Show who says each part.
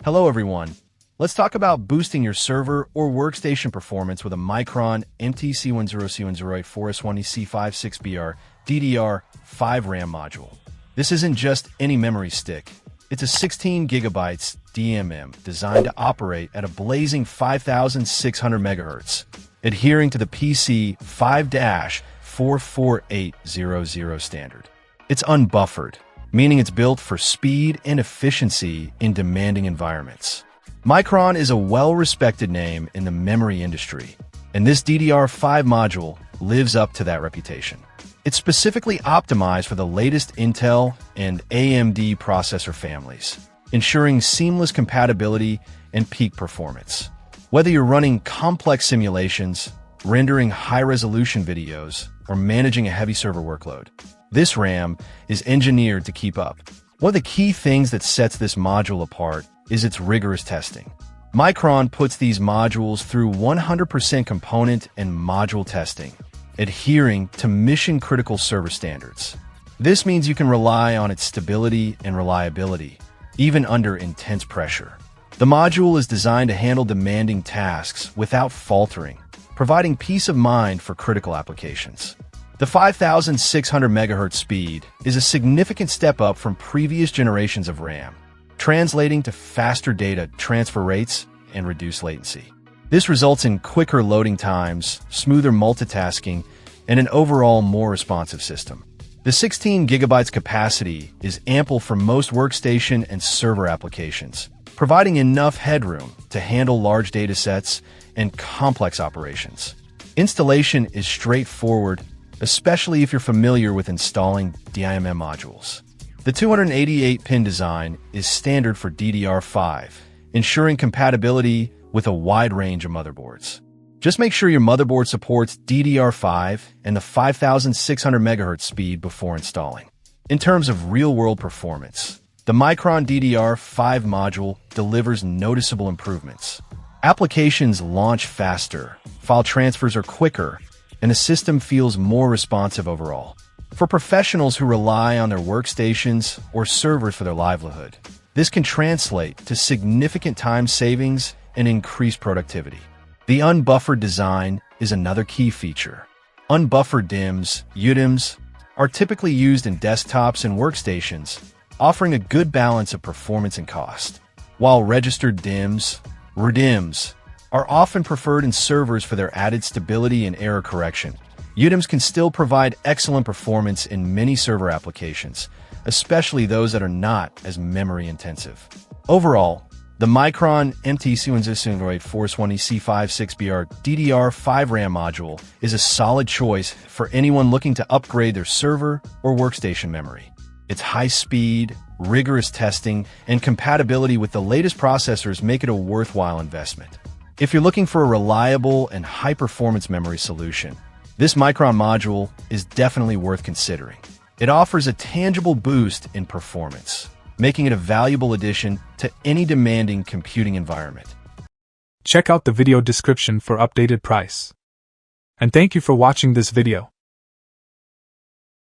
Speaker 1: Hello everyone. Let's talk about boosting your server or workstation performance with a Micron MT C10C1084S1EC56BR DDR5 RAM module. This isn't just any memory stick. It's a 16 gigabytes DMM designed to operate at a blazing 5600 MHz, adhering to the PC 5-44800 standard. It's unbuffered, meaning it's built for speed and efficiency in demanding environments. Micron is a well-respected name in the memory industry, and this DDR5 module lives up to that reputation. It's specifically optimized for the latest Intel and AMD processor families, ensuring seamless compatibility and peak performance. Whether you're running complex simulations, rendering high-resolution videos, or managing a heavy server workload, this RAM is engineered to keep up. One of the key things that sets this module apart is its rigorous testing. Micron puts these modules through 100% component and module testing, adhering to mission-critical server standards. This means you can rely on its stability and reliability, even under intense pressure. The module is designed to handle demanding tasks without faltering, providing peace of mind for critical applications. The 5600 MHz speed is a significant step up from previous generations of RAM, translating to faster data transfer rates and reduced latency. This results in quicker loading times, smoother multitasking, and an overall more responsive system. The 16 gigabytes capacity is ample for most workstation and server applications, providing enough headroom to handle large data sets and complex operations. Installation is straightforward, especially if you're familiar with installing DIMM modules. The 288-pin design is standard for DDR5, ensuring compatibility with a wide range of motherboards. Just make sure your motherboard supports DDR5 and the 5600 MHz speed before installing. In terms of real-world performance, the Micron DDR5 module delivers noticeable improvements. Applications launch faster, file transfers are quicker, and the system feels more responsive overall. For professionals who rely on their workstations or servers for their livelihood, this can translate to significant time savings and increased productivity. The unbuffered design is another key feature. Unbuffered DIMMs, UDIMMs, are typically used in desktops and workstations, offering a good balance of performance and cost. While registered DIMMs, RDIMMs, are often preferred in servers for their added stability and error correction, UDIMMs can still provide excellent performance in many server applications, especially those that are not as memory-intensive. Overall, the Micron MT C10C1084S1EC56BR DDR5 RAM module is a solid choice for anyone looking to upgrade their server or workstation memory. Its high speed, rigorous testing, and compatibility with the latest processors make it a worthwhile investment. If you're looking for a reliable and high-performance memory solution, this Micron module is definitely worth considering. It offers a tangible boost in performance, making it a valuable addition to any demanding computing environment.
Speaker 2: Check out the video description for updated price. And thank you for watching this video.